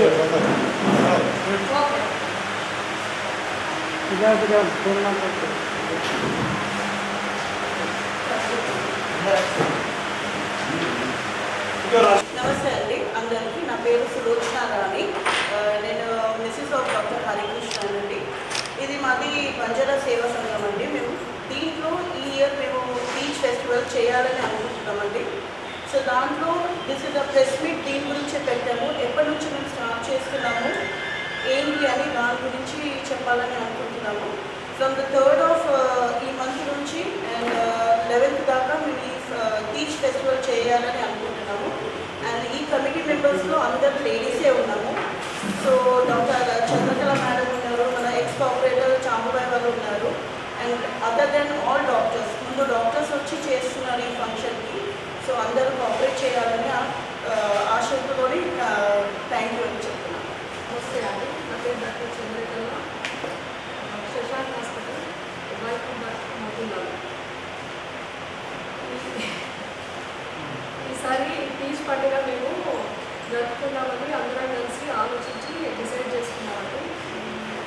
నమస్తే అండి అందరికీ. నా పేరు సులోచన రాణి. నేను మిస్సెస్ ఆఫ్ డాక్టర్ హరికృష్ణ అండి. ఇది మాది బంజారా సేవా సంఘం అండి. మేము దీంట్లో ఈ ఇయర్ మేము బీచ్ ఫెస్టివల్ చేయాలని అనుకుంటున్నామండి. సో దాంట్లో this is the press meet దీని గురించి పెట్టాము. ఎప్పటి నుంచి మేము స్టార్ట్ చేస్తున్నాము ఏంటి అని దాని గురించి చెప్పాలని అనుకుంటున్నాము. ఫ్రమ్ ద 3rd ఆఫ్ ఈ మంత్ నుంచి అండ్ 11th దాకా మేము ఈ బీచ్ ఫెస్టివల్ చేయాలని అనుకుంటున్నాము. అండ్ ఈ కమిటీ మెంబర్స్లో అందరు లేడీసే ఉన్నాము. సో డాక్టర్ చంద్రకళ మేడం ఉన్నారు, మన ఎక్స్ కోఆపరేటర్ చాంబుబాయ్ వాళ్ళు ఉన్నారు. And other then all doctors, ముందు డాక్టర్స్ వచ్చి చేస్తున్నారు ఈ ఫంక్షన్కి. సో అందరూ కోఆపరేట్ చేయాలని ఆశతో థ్యాంక్ యూ అని చెప్తున్నాను. నమస్తే అండి, నా పేరు డాక్టర్ చంద్రకళ, శశాంక్ హాస్పిటల్, మోతీలాల్. ఈసారి బీచ్ పండుగ మేము జరుపుకున్నామని అందరం కలిసి ఆలోచించి డిసైడ్ చేసుకున్నామండి.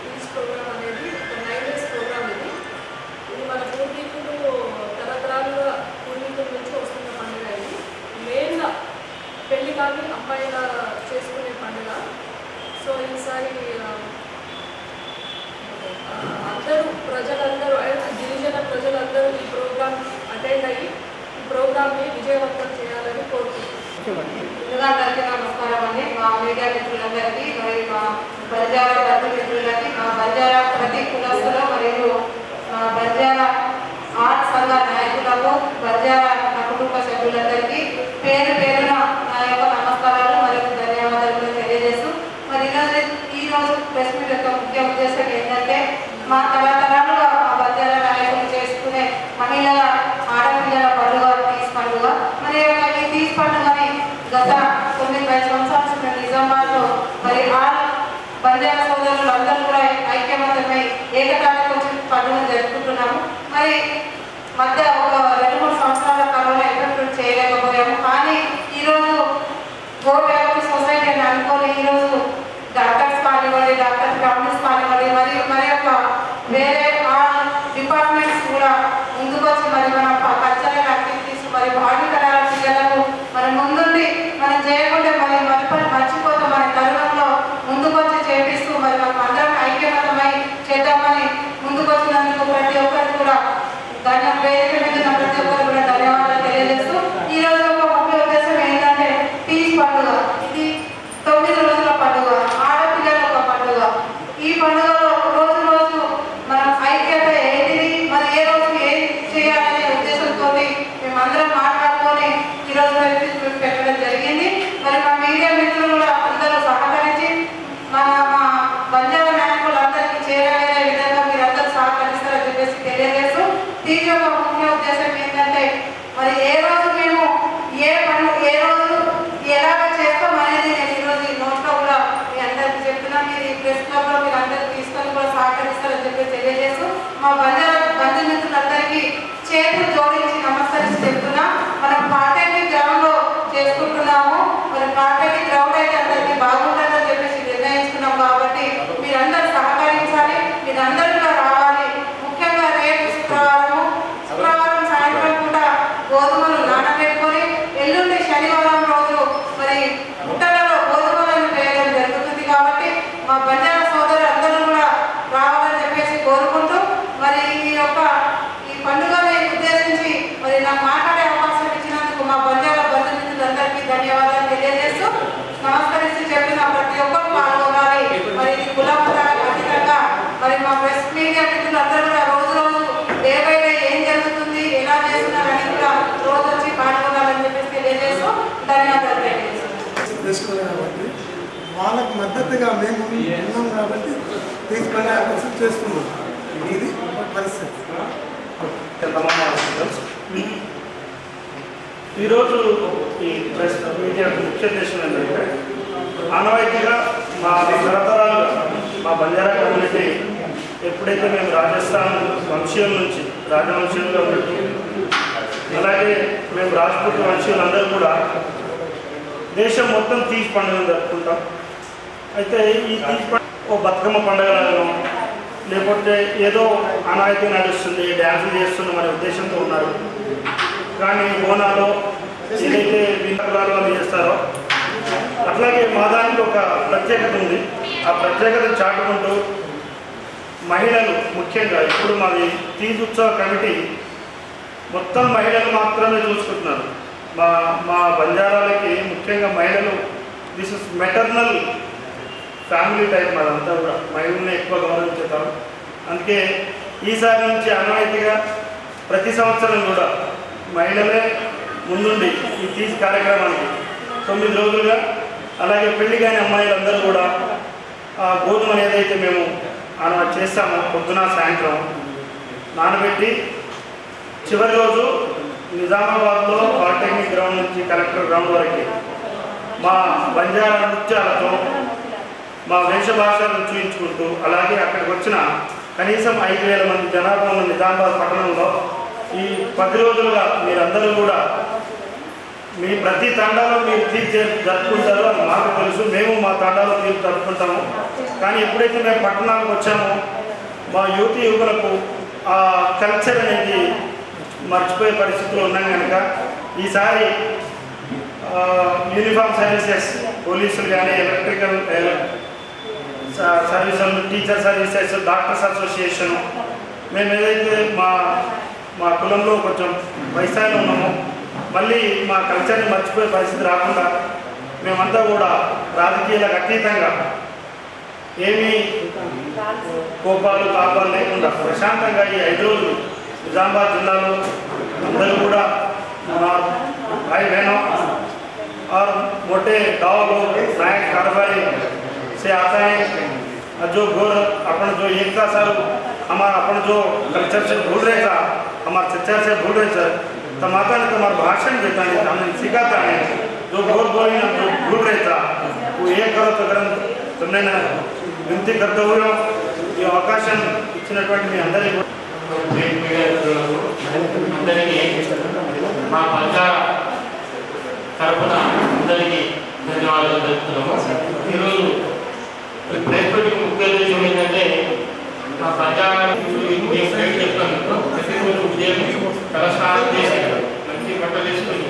బీచ్ ప్రోగ్రామ్ అనేది ఒక 9 days ప్రోగ్రామ్. ఇది మన పూర్వీకులు తరతరాలుగా పూర్వీకుల నుంచి వస్తున్న పండుగ. ఇది మెయిన్గా పెళ్లి కానీ అమ్మాయిల చేసుకునే పండుగ. సో ఈసారి అందరూ ప్రజలందరూ, గిరిజన ప్రజలందరూ ఈ ప్రోగ్రామ్ అటెండ్ అయ్యి ఈ ప్రోగ్రామ్ని విజయవంతం చేయాలని కోరుకుంటున్నాను. ముందుగా అందరికీ నమస్కారం అండి. మా మీడియా మిత్రులందరికీ, మరి మా బంజారా బంధు మిత్రులకి, మా బంజారా ప్రతి కులస్తులు మరియు బంజారా ఆర్ట్ సంఘ నాయకులకు, బంజారా నా కుటుంబ సభ్యులందరికీ పేరు పేరున నా యొక్క నమస్కారాలు మరియు ధన్యవాదాలు తెలియజేస్తూ, మరి ఈరోజు ప్రెస్ మీట్ యొక్క ముఖ్య ఉద్దేశం ఏంటంటే, మా తరతరాలుగా మా బంజారా నాయకులు చేసుకునే మహిళల ఆడపిల్లల పండుగ తీజ్ పండుగ. మరి ఈ తీజ్ పండుగని గత 9 సంవత్సరాల నిజామాబాద్లో మరి బంజారా సోదరులు అందరూ కూడా ఐక్యమత్యమై ఏకతాటికి వచ్చి పండుగను జరుపుకుంటున్నాము. మరి మధ్య ఒక 2-3 సంవత్సరాల కరోనా ఎఫెక్ట్ చేయలేకపోయాము. కానీ ఈరోజు గో వ్యాప్తి సొసైటీ అని అనుకోని ఈరోజు డాక్టర్స్ కానివ్వండి, డాక్టర్ ఫ్యామిలీస్ కానివ్వండి, మరి యొక్క వేరే డిపార్ట్మెంట్స్ కూడా ముందుకు వచ్చి మరి మన కల్చరల్ యాక్టివిటీస్ మరి భావితరాల పిల్లలకు మన ముందుండి మనం చేయకుండా మరి మర్చిపోతాం. మన తరుణంలో ముందుకు వచ్చి చేపిస్తూ మరి మనం అందరం ఐక్యమతమై చేద్దామని ముందుకు వచ్చినందుకు ప్రతి ఒక్కరికి కూడా వేదిక మీద ప్రతి ఒక్కరు కూడా ధన్యవాదాలు తెలియజేస్తూ, ఈరోజు ఒక ముఖ్య ఉద్దేశం ఏంటంటే తీజ్ పండుగ. ఇది 9 రోజుల పండుగ, ఆడపిల్లల ఒక పండుగ. ఈ పండుగలో రోజు రోజు మనం ఐక్యత ఏంటిది, మరి ఏ రోజు ఏం చేయాలనే ఉద్దేశంతో మేమందరం మాట్లాడుకొని ఈరోజు పెట్టడం జరిగింది. మరి మా మీడియా మిత్రులు కూడా అందరూ సహకరించి మా బంజారా నాయకులందరికీ చేరవేరే విధంగా మీరందరూ సహకరిస్తారని చెప్పేసి తెలియజేస్తూ, దీని యొక్క ముఖ్య ఉద్దేశం ఏంటంటే, మరి ఏ రోజు మేము ఏ రోజు ఎలాగ చేస్తాం అనేది నేను ఈరోజు ఈ నోట్లో కూడా మీ అందరికీ చెప్తున్నా. మీరు ఈ ప్రెస్ క్లబ్లో మీరు అందరూ తీసుకొని కూడా సహకరిస్తారని చెప్పి తెలియజేస్తూ, మా బంధుమిత్రులందరికీ చేతులు జోడించి నమస్కరించి చెప్తున్నా. మనం పాటేటి గ్రౌండ్లో చేసుకుంటున్నాము. మరి పాటేటి గ్రౌండ్ అయితే అందరికీ బాగుంటుందని చెప్పేసి నిర్ణయించుకున్నాం. కాబట్టి మీరందరూ సహకరించాలి, మీరందరూ కూడా రావాలి. ముఖ్యంగా రేపు శుక్రవారం సాయంత్రం కూడా గోధుమలు నానబెట్టుకొని ఎల్లుండి శనివారం రోజు మరి పుట్టలలో గోధుమలను వేయడం జరుగుతుంది. కాబట్టి మా బంజారా సోదరులు అందరూ కూడా రావాలని చెప్పేసి కోరుకుంటూ, మరి ఈ పండుగని ఉద్దేశించి మరి నాకు మాట్లాడే అవకాశం ఇచ్చినందుకు మా బంజారా బంధుమిత్రులందరికీ ధన్యవాదాలు తెలియజేస్తూ, నమస్కరిస్తూ చెప్పిన ప్రతి ఒక్కరు పాల్గొనాలి. మరి ఇది కులమతాలకు అతీతంగా మరి మా ప్రెస్ మీడియా మిత్రులందరూ కూడా రోజు రోజు డే బై డే ఏం జరుగుతుంది, ఎలా చేస్తున్నారని కూడా రోజు వచ్చి పాల్గొనాలని చెప్పేసి తెలియజేస్తూ ధన్యవాదాలు తెలియజేస్తున్నాం. కాబట్టి వాళ్ళకు మద్దతుగా మేము ఉన్నాం కాబట్టి తీసుకునే కోసం చేస్తున్నాం. ఇది పరిస్థితి. ఈరోజు ఈ ప్రెస్ మీడియా ముఖ్య ఉద్దేశం ఏంటంటే, ఆనవాయితీగా మా తరతరాలుగా మా బంజారా కమ్యూనిటీ ఎప్పుడైతే మేము రాజస్థాన్ వంశీయుల నుంచి రాజవంశీయులుగా ఉన్నట్టు, అలాగే మేము రాజ్పూట్ వంశీయులందరూ కూడా దేశం మొత్తం తీజ్ పండుగను జరుపుకుంటాం. అయితే ఈ తీజ్ ఓ బతుకమ్మ పండుగలను లేకపోతే ఏదో అనాయకం నడుస్తుంది, డ్యాన్సులు చేస్తున్నాం అనే ఉద్దేశంతో ఉన్నారు. కానీ బోనాలో ఏదైతే వింతకులాలు వాళ్ళు చేస్తారో అట్లాగే మా దానికి ఒక ప్రత్యేకత ఉంది. ఆ ప్రత్యేకత చాటుకుంటూ మహిళలు ముఖ్యంగా ఇప్పుడు మాది తీజ్ ఉత్సవ కమిటీ మొత్తం మహిళలు మాత్రమే చూసుకుంటున్నారు. మా బంజారాలకి ముఖ్యంగా మహిళలు this is maternal family type అదంతా కూడా మహిళల్ని ఎక్కువ గౌరవించుతారు. అందుకే ఈసారి నుంచి ఆనవాయితీగా ప్రతి సంవత్సరం కూడా మహిళలే ముందుండి ఈ తీజ్ కార్యక్రమానికి 9 రోజులుగా, అలాగే పెళ్లి కాని అమ్మాయిలందరూ కూడా గోధుమలు ఏదైతే మేము చేస్తామో పొద్దున సాయంత్రం నానబెట్టి చివరి రోజు నిజామాబాద్లో పాలిటెక్నిక్ గ్రౌండ్ నుంచి కలెక్టర్ గ్రౌండ్ వరకు మా బంజారా నృత్యాలతో మా వేషభాషలను చూపించుకుంటూ, అలాగే అక్కడికి వచ్చిన కనీసం 5,000 మంది జనాభా ఉన్న నిజామాబాద్ పట్టణంలో ఈ 10 రోజులుగా మీరందరూ కూడా మీ ప్రతి తండాలో మీరు తీర్చి జరుపుకుంటారో అది మాకు తెలుసు. మేము మా తండాలో తీర్చి జరుపుకుంటాము. కానీ ఎప్పుడైతే మేము పట్టణానికి వచ్చామో మా యువకులకు ఆ కల్చర్ అనేది మర్చిపోయే పరిస్థితులు ఉన్నాం కనుక ఈసారి యూనిఫామ్ సర్వీసెస్ పోలీసులు కానీ ఎలక్ట్రికల్ సర్వీసులు, టీచర్ సర్వీసెస్, డాక్టర్స్ అసోసియేషను మేము ఏదైతే మా కులంలో కొంచెం వయసాయిలో ఉన్నామో మళ్ళీ మా కల్చర్ని మర్చిపోయే పరిస్థితి రాకుండా మేమంతా కూడా రాజకీయాలకు అతీతంగా ఏమీ కోపాలు తాపాలు లేకుండా ప్రశాంతంగా ఈ 5 రోజులు నిజామాబాద్ జిల్లాలో అందరూ కూడా भाई बहनों और मोटे गाँव लोग नायक कारोबारी से आता है जो गोर अपन जो एकता सर हमारा अपन जो कल्चर से भूल रहे था, हमारे सच्चा से भूल रहे सर, तो माता ने तुम्हारा भाषण देता नहीं, हमने सिखाता है जो गोर बोली ना जो भूल रहे था वो ये करो तो अगर तुमने ना विनती करते हुए ये अवकाश इచ్చినటువంటి మీ అందరికీ మా బంజారా తరపున అందరికీ ధన్యవాదాలు తెలుపుతున్నాము. ఈరోజు ప్రెస్ మీటింగ్ ముఖ్య ఉద్దేశం ఏంటంటే మా బంజారా చెప్తాను. ప్రతిరోజు ఉదయం తలస్నానం చేసి మంచి బట్టలు వేసుకొని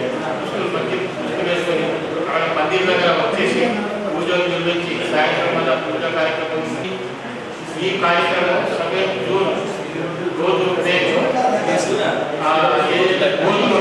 మంచి పుస్తకం వేసుకొని అక్కడ మందిర్ దగ్గర వచ్చేసి పూజలు నిర్వహించి సాయంత్రం వల్ల పూజ కార్యక్రమం ఈ కార్యక్రమం సమయం జూన్ రోజు గోధుమ